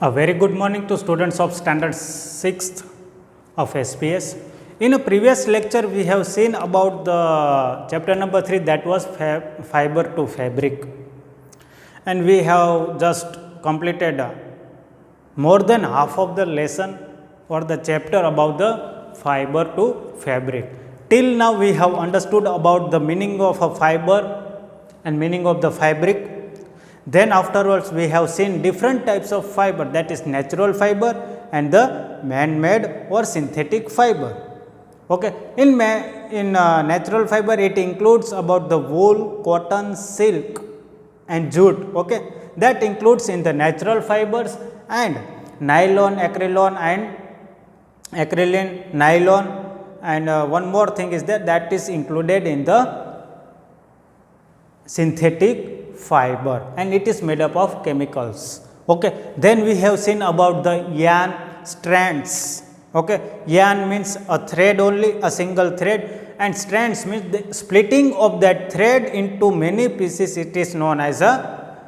A very good morning to students of standard 6th of SPS. In a previous lecture we have seen about the chapter number 3, that was fiber to fabric, and we have just completed more than half of the lesson or the chapter about the fiber to fabric. Till now we have understood about the meaning of a fiber and meaning of the fabric. Then afterwards we have seen different types of fiber, that is natural fiber and the man-made or synthetic fiber. Okay. In natural fiber it includes about the wool, cotton, silk and jute. Okay. That includes in the natural fibers, and nylon, acrylic, nylon, and one more thing is that is included in the synthetic fiber, and it is made up of chemicals. Okay. Then we have seen about the yarn strands. Okay. Yarn means a thread only, a single thread, and strands means the splitting of that thread into many pieces. It is known as a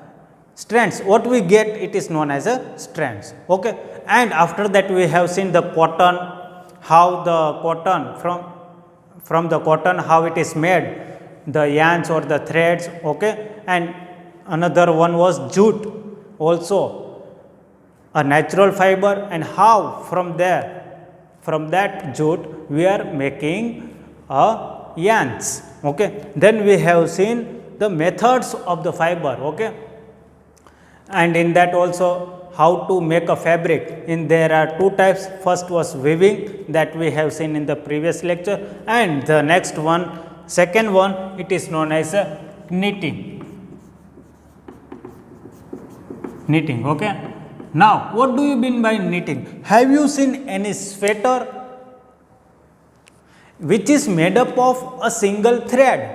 strands. What we get, it is known as a strands. Okay. And after that we have seen the cotton, how the cotton from the cotton, how it is made, the yarns or the threads. Okay. And another one was jute, also a natural fiber, and how from that jute we are making yarns. Okay. Then we have seen the methods of the fiber. Okay. And in that also how to make a fabric. There are two types. First was weaving, that we have seen in the previous lecture, and the next one, second one, it is known as knitting. Okay. Now what do you mean by knitting? Have you seen any sweater which is made up of a single thread?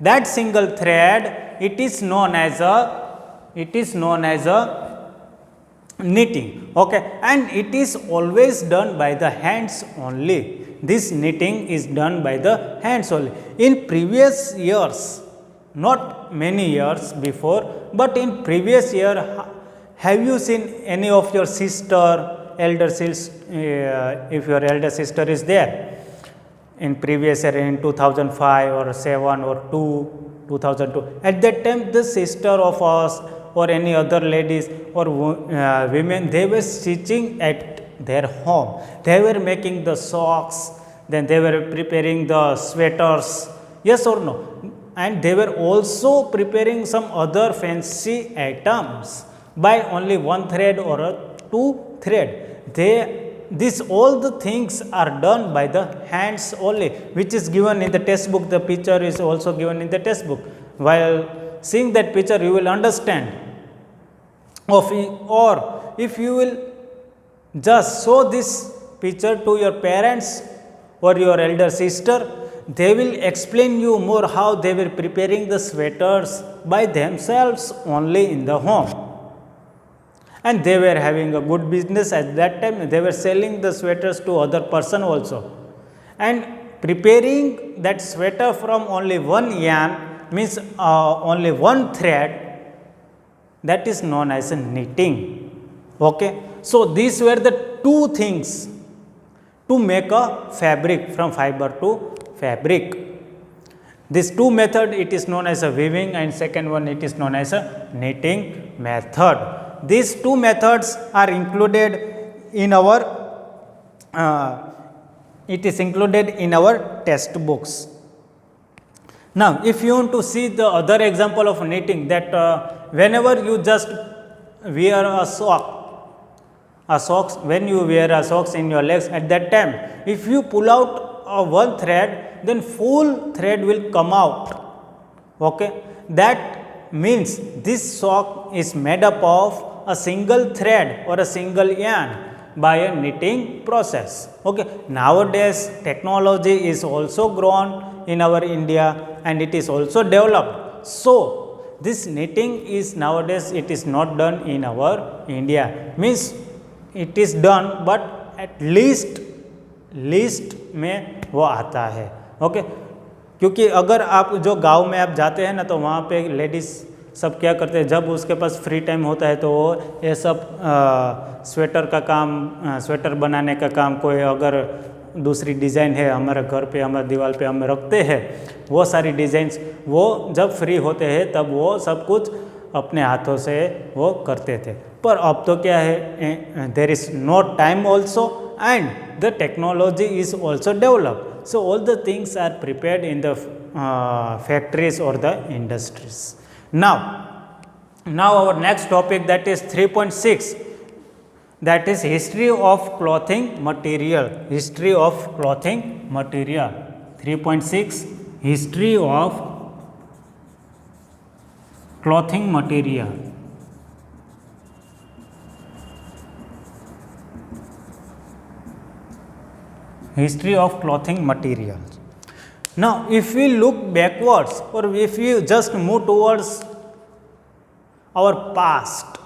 That single thread, it is known as a knitting. Okay. And it is always done by the hands only. This knitting is done by the hands only. In previous years, not many years before, but in previous year, have you seen any of your elder sister, if your elder sister is there, in previous year in 2005 or 7 or 2002, at that time the sister of us or any other ladies or women, they were stitching at their home. They were making the socks, then they were preparing the sweaters, yes or no? And they were also preparing some other fancy items by only one thread or two thread. All the things are done by the hands only, which is given in the textbook. The picture is also given in the textbook. While seeing that picture, you will understand. Or if you will just show this picture to your parents or your elder sister, they will explain you more how they were preparing the sweaters by themselves only in the home. And they were having a good business at that time. They were selling the sweaters to other person also. And preparing that sweater from only one yarn means only one thread, that is known as a knitting. Okay. So these were the two things to make a fabric, from fiber to fabric. These two method, it is known as a weaving, and second one, it is known as a knitting method. These two methods are included in our textbooks. Now if you want to see the other example of knitting, that whenever you just wear a socks, when you wear a socks in your legs, at that time if you pull out one thread, then full thread will come out. Okay. That means this sock is made up of a single thread or a single yarn by a knitting process. Okay. Nowadays technology is also grown in our India, and it is also developed. So this knitting is nowadays, it is not done in our India. Means it is done, but at least में वो आता है. Okay. क्योंकि अगर आप जो गांव में आप जाते हैं ना, तो वहाँ पे लेडीज़ सब क्या करते हैं, जब उसके पास फ्री टाइम होता है तो वो ये सब स्वेटर का काम, स्वेटर बनाने का काम, कोई अगर दूसरी डिज़ाइन है हमारे घर पे, हमारे दीवार पे हम रखते हैं, वो सारी डिज़ाइंस वो जब फ्री होते हैं तब वो सब कुछ अपने हाथों से वो करते थे। पर अब तो क्या है, there is no time also and the technology is also develop, so all the things are prepared in the factories or the industries. Now our next topic, that is 3.6, that is history of clothing material. History of clothing material. 3.6, history of clothing material. History of clothing materials. Now, if we look backwards or if we just move towards our past,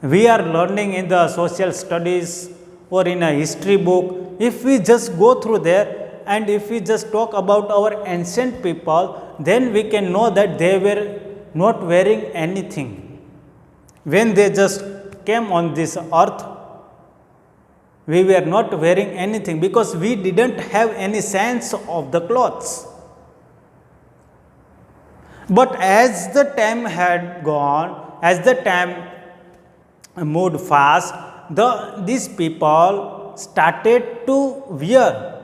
we are learning in the social studies or in a history book. If we just go through there and if we just talk about our ancient people, then we can know that they were not wearing anything. When they just came on this earth, we were not wearing anything because we didn't have any sense of the clothes. But as the time had gone, as the time moved fast, these people started to wear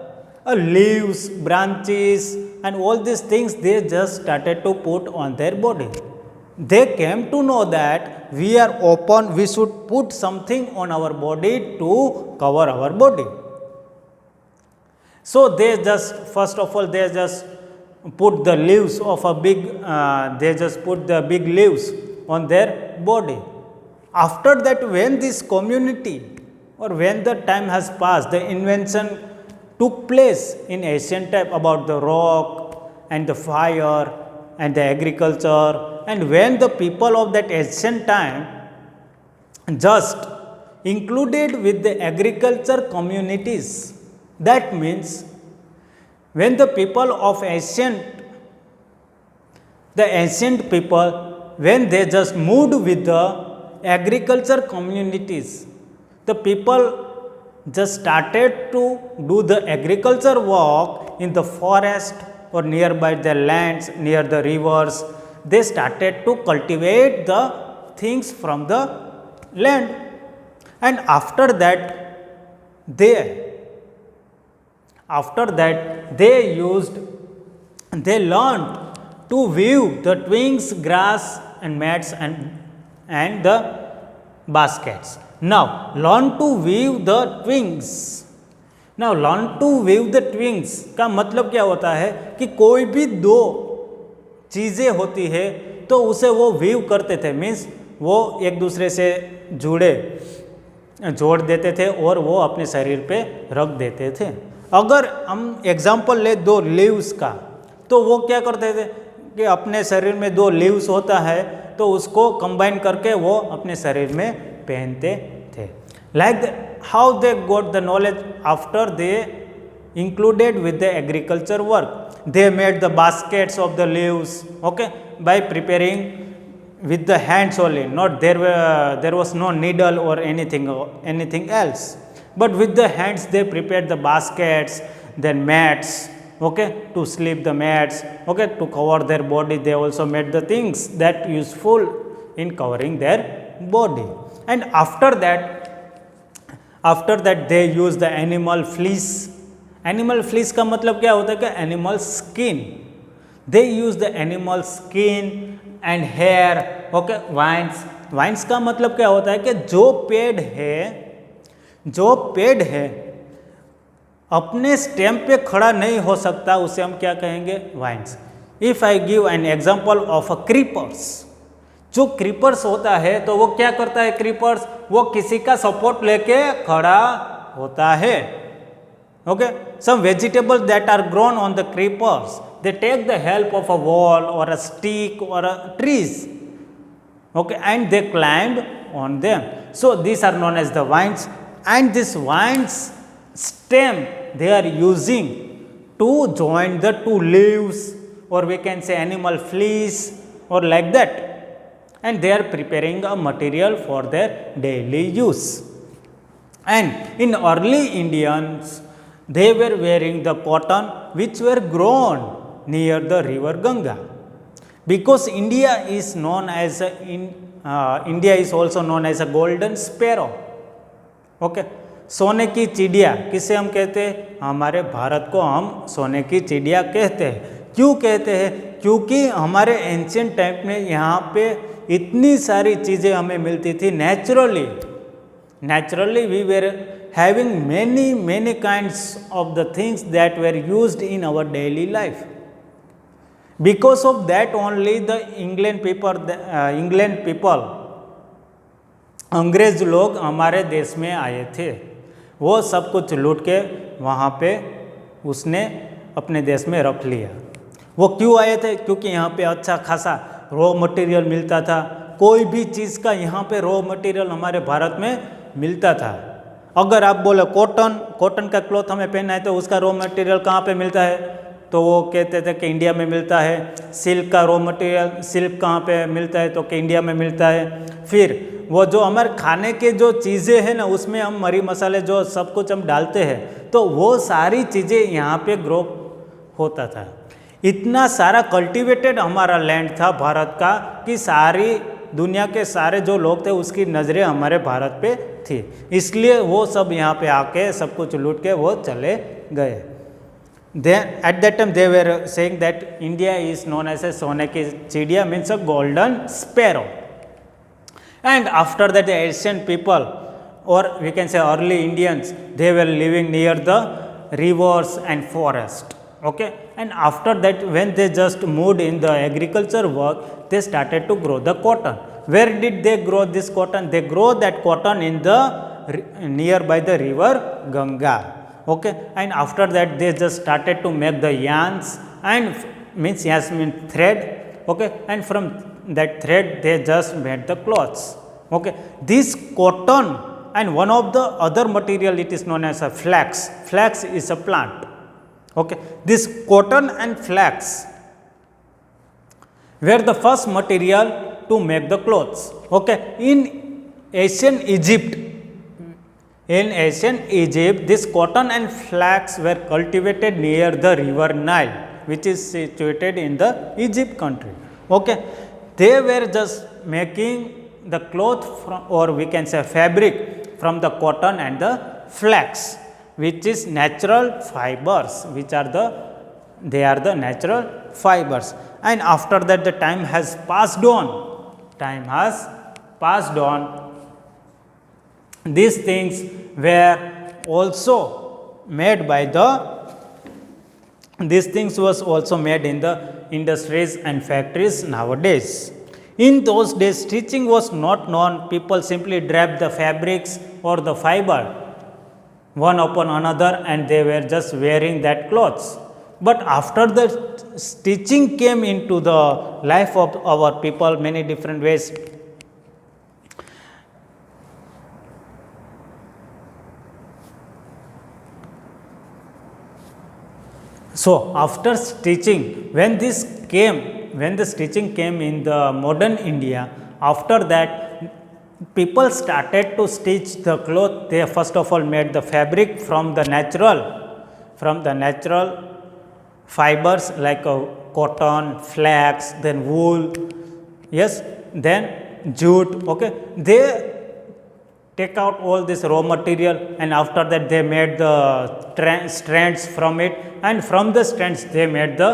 leaves, branches and all these things they just started to put on their body. They came to know that we are open, we should put something on our body to cover our body. So they just, first of all, they just put the leaves of a big, they just put the big leaves on their body. After that, when this community or when the time has passed, the invention took place in ancient time about the rock and the fire and the agriculture, and when the people of that ancient time just included with the agriculture communities, that means when the people of the ancient people, when they just moved with the agriculture communities, the people just started to do the agriculture work in the forest or nearby the lands, near the rivers. They started to cultivate the things from the land, and after that they learned to weave the twigs, grass and mats and the baskets. Now learn to weave the twigs. Now learn to weave the twigs का मतलब क्या होता है कि कोई भी दो चीज़ें होती है तो उसे वो वीव करते थे, मीन्स वो एक दूसरे से जोड़ देते थे और वो अपने शरीर पे रख देते थे। अगर हम एग्जाम्पल ले दो लीव्स का, तो वो क्या करते थे कि अपने शरीर में दो लीव्स होता है तो उसको कंबाइन करके वो अपने शरीर में पहनते थे। Like how they got the knowledge after they included with the agriculture work. They made the baskets of the leaves, okay, by preparing with the hands only. Not there was no needle or anything else, but with the hands they prepared the baskets, then mats, okay, to sleep the mats, okay, to cover their body. They also made the things that useful in covering their body. And after that they use the animal fleece. Animal fleece का मतलब क्या होता है कि animal skin. They use the animal skin and hair, okay. Vines का मतलब क्या होता है कि जो पेड़ है अपने स्टेम पे खड़ा नहीं हो सकता, उसे हम क्या कहेंगे, vines. If I give an example of a creepers, जो क्रीपर्स होता है तो वो क्या करता है, क्रीपर्स वो किसी का सपोर्ट लेके खड़ा होता है. Okay, some vegetables that are grown on the creepers, they take the help of a wall or a stick or a trees, okay, and they climbed on them. So these are known as the vines, and this vines stem they are using to join the two leaves, or we can say animal fleece, or like that, and they are preparing a material for their daily use. And in early Indians, they were wearing the cotton which were grown near the river Ganga. Because India is known as India is also known as a golden sparrow. Okay, सोने की चिड़िया किसे हम कहते हैं? हमारे भारत को हम सोने की चिड़िया कहते हैं। क्यों कहते हैं? क्योंकि हमारे एंशियंट टाइम में यहाँ पे इतनी सारी चीज़ें हमें मिलती थी naturally we were having many kinds of the things that were used in our daily life. Because of that only the England people अंग्रेज लोग हमारे देश में आए थे। वो सब कुछ लूट के वहाँ पे उसने अपने देश में रख लिया। वो क्यों आए थे? क्योंकि यहाँ पे अच्छा खासा रॉ मटेरियल मिलता था। कोई भी चीज़ का यहाँ पे रॉ मटेरियल हमारे भारत में मिलता था। अगर आप बोले कॉटन का क्लॉथ हमें पहनना है तो उसका रॉ मटेरियल कहाँ पे मिलता है? तो वो कहते थे कि इंडिया में मिलता है। सिल्क का रॉ मटेरियल सिल्क कहाँ पे मिलता है? तो कि इंडिया में मिलता है। फिर वो जो हमारे खाने के जो चीज़ें हैं ना, उसमें हम मरी मसाले जो सब कुछ हम डालते हैं, तो वो सारी चीज़ें यहाँ पे ग्रो होता था। इतना सारा कल्टीवेटेड हमारा लैंड था भारत का कि सारी दुनिया के सारे जो लोग थे उसकी नज़रें हमारे भारत पे थी। इसलिए वो सब यहाँ पे आके सब कुछ लूट के वो चले गए। Then at that time they were saying that India is known as a सोने की चिड़िया, means a golden sparrow. And after that the ancient people, or we can say early Indians, they were living near the rivers and forest. Okay, and after that when they just moved in the agriculture work, they started to grow the cotton. Where did they grow this cotton? They grow that cotton in the nearby the river Ganga. Okay, and after that they just started to make the yarns, and means yarns means thread. Okay, and from that thread they just made the clothes. Okay, this cotton and one of the other material, it is known as a flax. Flax is a plant. Okay, this cotton and flax were the first material to make the clothes. Okay, in ancient Egypt, this cotton and flax were cultivated near the river Nile, which is situated in the Egypt country. Okay, they were just making the cloth from, or we can say fabric from the cotton and the flax, which is natural fibers, which are they are the natural fibers. And after that the time has passed on. These things were also made by these things was also made in the industries and factories nowadays. In those days, stitching was not known. People simply draped the fabrics or the fiber one upon another, and they were just wearing that clothes. But after the stitching came into the life of our people many different ways. So after stitching, when the stitching came in the modern India, after that people started to stitch the cloth. They first of all made the fabric from the natural fibers like cotton, flax, then wool, yes, then jute. Okay, they take out all this raw material, and after that they made the strands from it, and from the strands they made the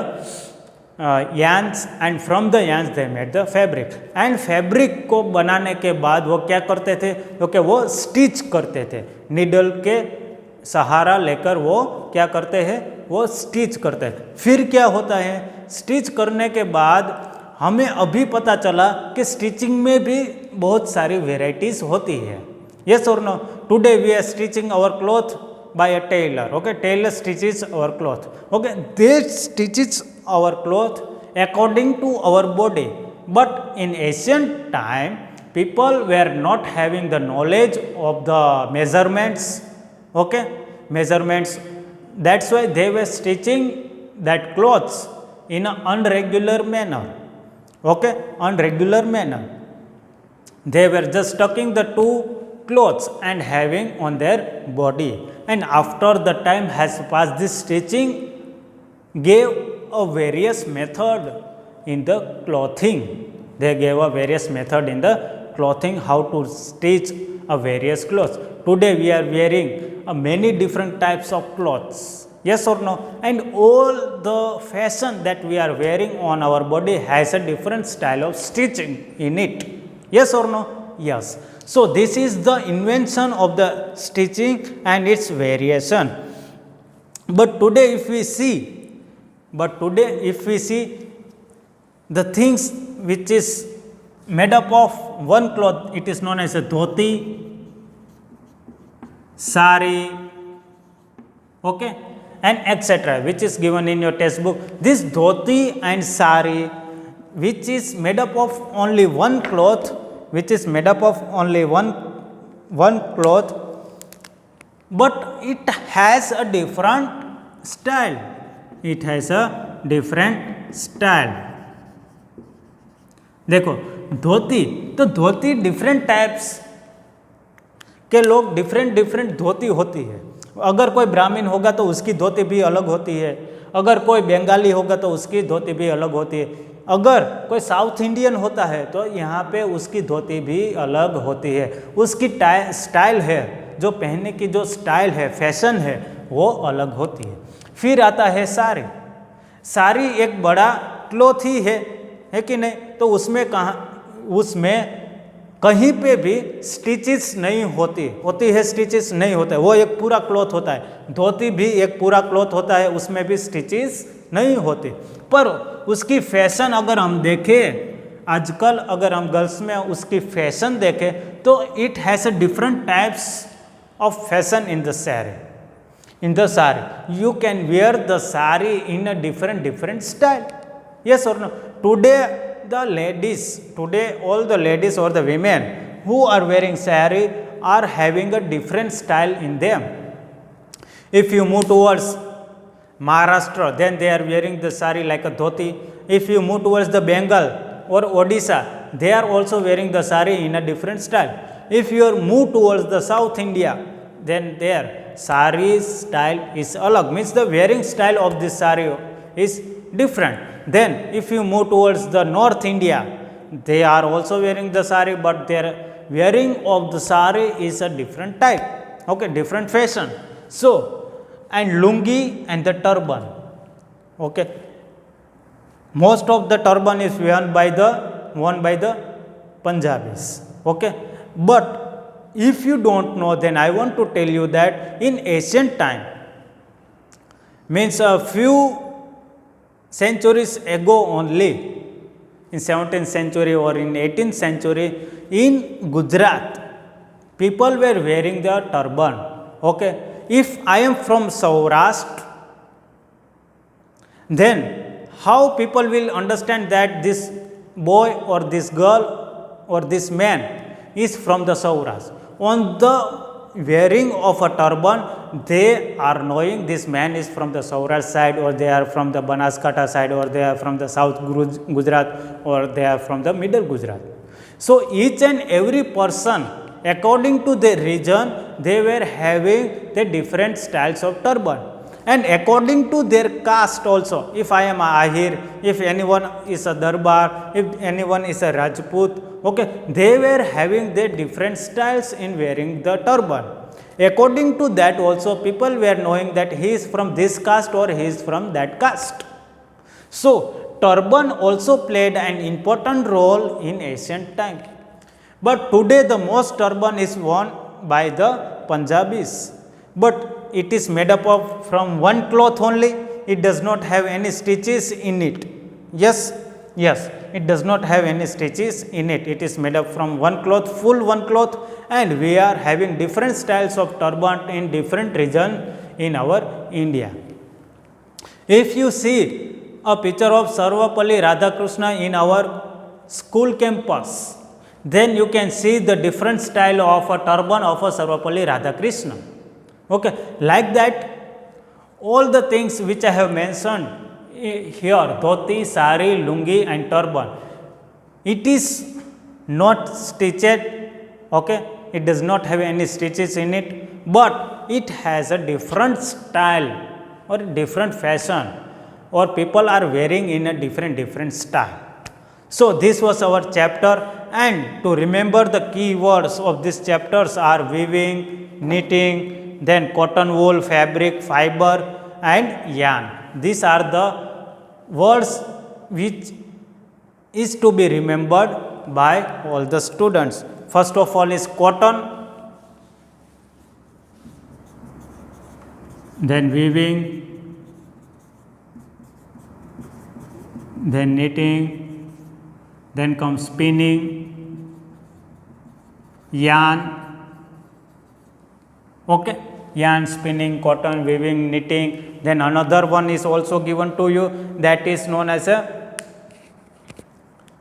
yarns, and from the yarns they made the fabric. And fabric को बनाने के बाद वो क्या करते थे? क्योंकि वो स्टिच करते थे, निडल के सहारा लेकर वो क्या करते हैं? वो स्टिच करते हैं। फिर क्या होता है? स्टिच करने के बाद हमें अभी पता चला कि स्टिचिंग में भी बहुत सारी वेराइटीज़ होती है। Yes or no? Today we are stitching our cloth by a tailor. Okay, tailor stitches our cloth. Okay, they stitches our cloth according to our body. But in ancient time, people were not having the knowledge of the measurements. Okay, measurements. That's why they were stitching that clothes in an irregular manner. okay, on regular manner. They were just tucking the two clothes and having on their body, and after the time has passed, this stitching gave a various method in the clothing. They gave a various method in the clothing, how to stitch a various clothes. Today we are wearing many different types of clothes, yes or no, and all the fashion that we are wearing on our body has a different style of stitching in it, yes or no, yes. So this is the invention of the stitching and its variation. But today if we see the things which is made up of one cloth, it is known as a dhoti, sari, okay, and etc., which is given in your textbook. This dhoti and sari, which is made up of only one cloth, but it has a different style. देखो धोती, तो धोती different types के लोग different धोती होती है. अगर कोई ब्राह्मण होगा तो उसकी धोती भी अलग होती है, अगर कोई बंगाली होगा तो उसकी धोती भी अलग होती है, अगर कोई साउथ इंडियन होता है तो यहाँ पे उसकी धोती भी अलग होती है. उसकी स्टाइल है, जो पहनने की जो स्टाइल है, फैशन है, वो अलग होती है. फिर आता है साड़ी. साड़ी एक बड़ा क्लॉथ ही है कि नहीं. तो उसमें कहीं पे भी स्टिचेस नहीं होती है, स्टिचेस नहीं होता है, वो एक पूरा क्लॉथ होता है. धोती भी एक पूरा क्लॉथ होता है, उसमें भी स्टिचेस नहीं होते. पर उसकी फैशन अगर हम देखें, आजकल अगर हम गर्ल्स में उसकी फैशन देखें तो it has a different types of fashion in the sari. You can wear the sari in a different style, yes or no. Today all the ladies or the women who are wearing sari are having a different style in them. If you move towards Maharashtra, then they are wearing the sari like a dhoti. If you move towards the Bengal or Odisha, they are also wearing the sari in a different style. If you move towards the South India, then their sari style is alag, means the wearing style of this sari is different. Then if you move towards the North India, they are also wearing the sari, but their wearing of the sari is a different type, okay, different fashion. So, and lungi and the turban, okay, most of the turban is worn by the Punjabis, okay. But if you don't know, then I want to tell you that in ancient time, means a few centuries ago only, in 17th century or in 18th century, in Gujarat, people were wearing the turban, okay. If I am from Saurashtra, then how people will understand that this boy or this girl or this man is from the Saurashtra? On the wearing of a turban, they are knowing this man is from the Saurashtra side, or they are from the Banaskantha side, or they are from the South Gujarat, or they are from the Middle Gujarat. So each and every person, according to their region, they were having the different styles of turban. And according to their caste also, if I am a Ahir, if anyone is a Darbar, if anyone is a Rajput, okay, they were having their different styles in wearing the turban. According to that also, people were knowing that he is from this caste or he is from that caste. So turban also played an important role in ancient time. But today the most turban is worn by the Punjabis. But it is made up of from one cloth only. It does not have any stitches in it. Yes, it does not have any stitches in it. It is made up from one cloth, full one cloth, and we are having different styles of turban in different region in our India. If you see a picture of Sarvapalli Radhakrishna in our school campus, then you can see the different style of a turban of a Sarvapalli Radhakrishna. Okay, like that, all the things which I have mentioned here, dhoti, sari, lungi and turban, It is not stitched, okay, it does not have any stitches in it, but it has a different style or different fashion, or people are wearing in a different style. So this was our chapter, and to remember the key words of these chapters are weaving, knitting, then cotton wool, fabric, fiber and yarn. These are the words which is to be remembered by all the students. First of all is cotton, then weaving, then knitting, then comes spinning, yarn, okay, yarn, spinning, cotton, weaving, knitting. Then another one is also given to you, that is known as a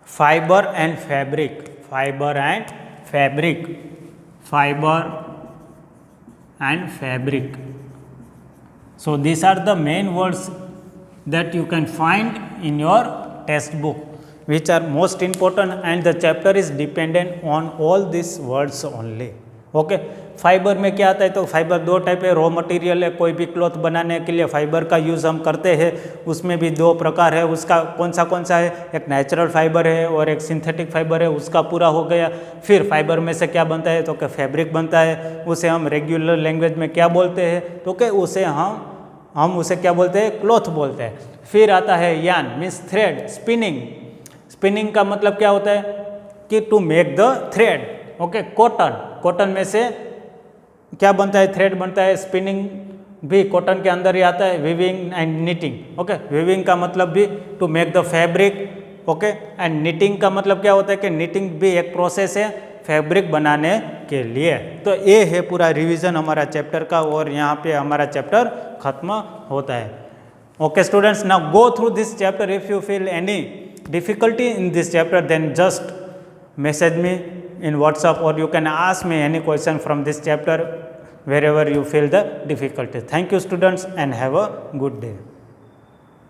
fiber and fabric, fiber and fabric, fiber and fabric. So these are the main words that you can find in your textbook, which are most important, and the chapter is dependent on all these words only. Okay, fibre में क्या आता है, तो fibre दो type है, raw material है, कोई भी क्लॉथ बनाने के लिए फाइबर का यूज़ हम करते हैं, उसमें भी दो प्रकार है, उसका कौन सा है, एक नेचुरल फाइबर है और एक सिंथेटिक फाइबर है, उसका पूरा हो गया। फिर फाइबर में से क्या बनता है, तो क्या फैब्रिक बनता है, उसे हम रेगुलर लैंग्वेज में क्या बोलते हैं, तो क्या उसे हम उसे क्या बोलते हैं, क्लॉथ बोलते हैं। फिर आता है yarn, means thread, spinning, spinning का मतलब क्या होता है कि to make the thread, okay. Cotton, cotton में से क्या बनता है, थ्रेड बनता है। स्पिनिंग भी कॉटन के अंदर ही आता है। Weaving and knitting, okay, weaving का मतलब भी to make the fabric, okay, and knitting का मतलब क्या होता है कि निटिंग भी एक प्रोसेस है फैब्रिक बनाने के लिए। तो ये है पूरा रिवीजन हमारा चैप्टर का, और यहाँ पे हमारा चैप्टर खत्म होता है। Okay students, now go through this chapter. If you feel any difficulty in this chapter, then just message me in WhatsApp, or you can ask me any question from this chapter wherever you feel the difficulty. Thank you students, and have a good day.